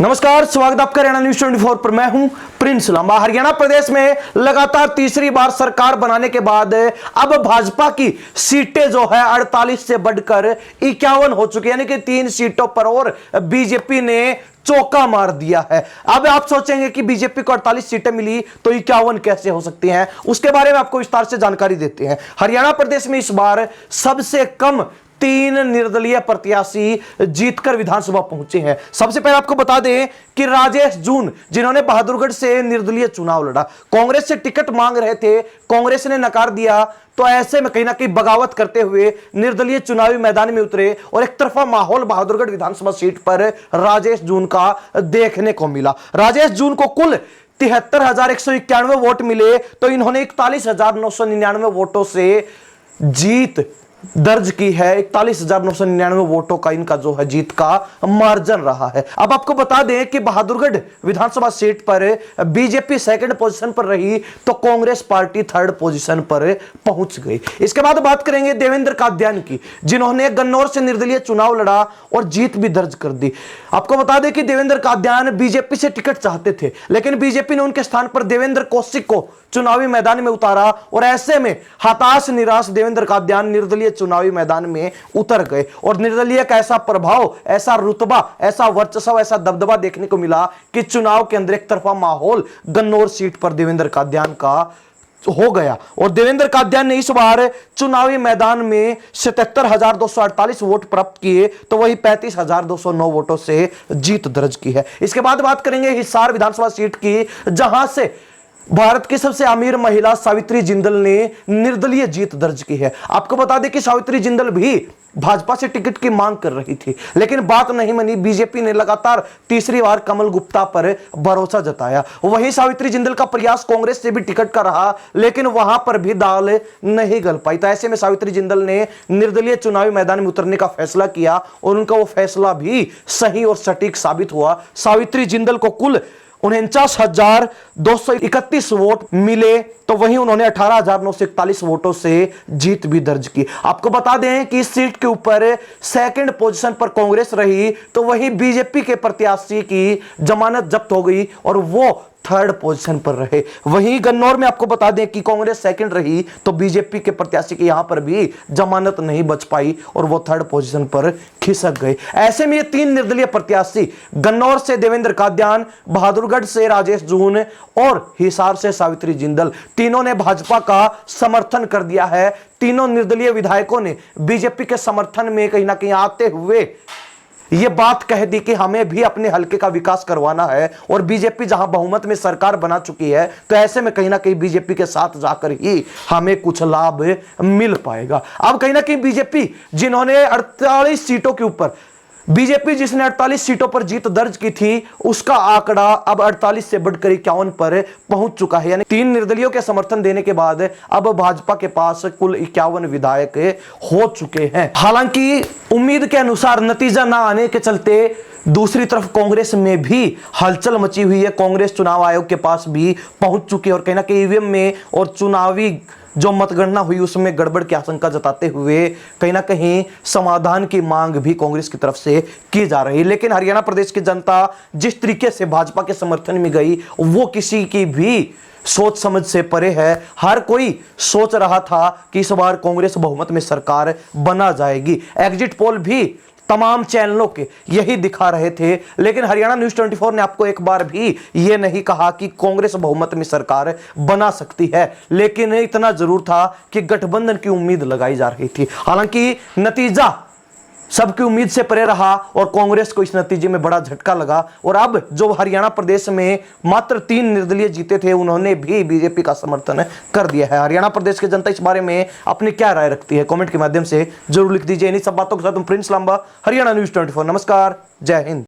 नमस्कार, स्वागत आपका हरियाणा न्यूज 24 पर। मैं हूं प्रिंस लांबा। हरियाणा प्रदेश में लगातार तीसरी बार सरकार बनाने के बाद अब भाजपा की सीटें जो है 48 से बढ़कर 51 हो चुकी है, यानी कि 3 सीटों पर और बीजेपी ने चौका मार दिया है। अब आप सोचेंगे कि बीजेपी को 48 सीटें मिली तो 51 कैसे हो सकती हैं, उसके बारे में आपको विस्तार से जानकारी देते हैं। हरियाणा प्रदेश में इस बार सबसे कम 3 निर्दलीय प्रत्याशी जीतकर विधानसभा पहुंचे हैं। सबसे पहले आपको बता दें कि राजेश जून, जिन्होंने बहादुरगढ़ से निर्दलीय चुनाव लड़ा, कांग्रेस से टिकट मांग रहे थे, कांग्रेस ने नकार दिया, तो ऐसे में कहीं ना कहीं बगावत करते हुए निर्दलीय चुनावी मैदान में उतरे और एक तरफा माहौल बहादुरगढ़ विधानसभा सीट पर राजेश जून का देखने को मिला। राजेश जून को कुल 73,191 वोट मिले, तो इन्होंने 41,999 वोटों से जीत दर्ज की है। 41,999 वोटों का इनका जो है जीत का मार्जिन रहा है। अब आपको बता दें कि बहादुरगढ़ विधानसभा सीट पर बीजेपी सेकंड पोजीशन पर रही तो कांग्रेस पार्टी थर्ड पोजीशन पर पहुंच गई। इसके बाद बात करेंगे देवेंद्र कादियान की, जिन्होंने गन्नौर से निर्दलीय चुनाव लड़ा और जीत भी दर्ज कर दी। आपको बता दें कि देवेंद्र कादियान बीजेपी से टिकट चाहते थे, लेकिन बीजेपी ने उनके स्थान पर देवेंद्र कौशिक को चुनावी मैदान में उतारा और ऐसे में हताश निराश देवेंद्र कादियान निर्दलीय चुनावी मैदान में उतर गए और निर्दलीय का ऐसा प्रभाव, ऐसा रुतबा, ऐसा वर्चस्व, ऐसा दबदबा देखने को मिला कि चुनाव के अंदर एक तरफा माहौल गन्नौर सीट पर देवेंद्र कादियान का हो गया और देवेंद्र कादियान ने इस बार चुनावी मैदान में 77,248 वोट प्राप्त किए, तो वही 35,209 वोटों से जीत दर्ज की है। इसके बाद बात करेंगे हिसार विधानसभा सीट की, जहां से भारत की सबसे अमीर महिला सावित्री जिंदल ने निर्दलीय जीत दर्ज की है। आपको बता दें कि सावित्री जिंदल भी भाजपा से टिकट की मांग कर रही थी, लेकिन बात नहीं मानी। बीजेपी ने लगातार तीसरी बार कमल गुप्ता पर भरोसा जताया। वहीं सावित्री जिंदल का प्रयास कांग्रेस से भी टिकट का रहा, लेकिन वहां पर भी दाल नहीं गल पाई। तो ऐसे में सावित्री जिंदल ने निर्दलीय चुनावी मैदान में उतरने का फैसला किया और उनका वो फैसला भी सही और सटीक साबित हुआ। सावित्री जिंदल को कुल 49,231 वोट मिले, तो वहीं उन्होंने 18,941 वोटों से जीत भी दर्ज की। आपको बता दें कि इस सीट के ऊपर सेकंड पोजीशन पर कांग्रेस रही, तो वहीं बीजेपी के प्रत्याशी की जमानत जब्त हो गई और वो थर्ड पोजीशन पर रहे। वहीं गन्नौर में आपको बता दें कि कांग्रेस सेकंड रही, तो बीजेपी के प्रत्याशी की यहां पर भी जमानत नहीं बच पाई और वो थर्ड पोजीशन पर खिसक गए। ऐसे में ये 3 निर्दलीय प्रत्याशी, गन्नौर से देवेंद्र कादियान, बहादुरगढ़ से राजेश जून और हिसार से सावित्री जिंदल, तीनों ने भाजपा का समर्थन कर दिया है। तीनों निर्दलीय विधायकों ने बीजेपी के समर्थन में कहीं ना कहीं आते हुए यह बात कह दी कि हमें भी अपने हलके का विकास करवाना है और बीजेपी जहां बहुमत में सरकार बना चुकी है, तो ऐसे में कहीं ना कहीं बीजेपी के साथ जाकर ही हमें कुछ लाभ मिल पाएगा। अब कहीं ना कहीं बीजेपी, जिन्होंने 48 सीटों के ऊपर, बीजेपी जिसने 48 सीटों पर जीत दर्ज की थी, उसका आंकड़ा अब 48 से बढ़कर 51 पर पहुंच चुका है। यानी 3 निर्दलियों के समर्थन देने के बाद अब भाजपा के पास कुल 51 विधायक हो चुके हैं। हालांकि उम्मीद के अनुसार नतीजा ना आने के चलते दूसरी तरफ कांग्रेस में भी हलचल मची हुई है। कांग्रेस चुनाव आयोग के पास भी पहुंच चुकी है और कहीं ना कहीं ईवीएम में और चुनावी जो मतगणना हुई उसमें गड़बड़ की आशंका जताते हुए कहीं ना कहीं समाधान की मांग भी कांग्रेस की तरफ से की जा रही है। लेकिन हरियाणा प्रदेश की जनता जिस तरीके से भाजपा के समर्थन में गई, वो किसी की भी सोच समझ से परे है। हर कोई सोच रहा था कि इस बार कांग्रेस बहुमत में सरकार बना जाएगी। एग्जिट पोल भी तमाम चैनलों के यही दिखा रहे थे, लेकिन हरियाणा न्यूज 24 ने आपको एक बार भी यह नहीं कहा कि कांग्रेस बहुमत में सरकार बना सकती है, लेकिन इतना जरूर था कि गठबंधन की उम्मीद लगाई जा रही थी। हालांकि नतीजा सबकी उम्मीद से परे रहा और कांग्रेस को इस नतीजे में बड़ा झटका लगा और अब जो हरियाणा प्रदेश में मात्र 3 निर्दलीय जीते थे, उन्होंने भी बीजेपी का समर्थन कर दिया है। हरियाणा प्रदेश की जनता इस बारे में अपनी क्या राय रखती है, कमेंट के माध्यम से जरूर लिख दीजिए। इन्हीं सब बातों के साथ प्रिंस लांबा, हरियाणा न्यूज 24। नमस्कार, जय हिंद।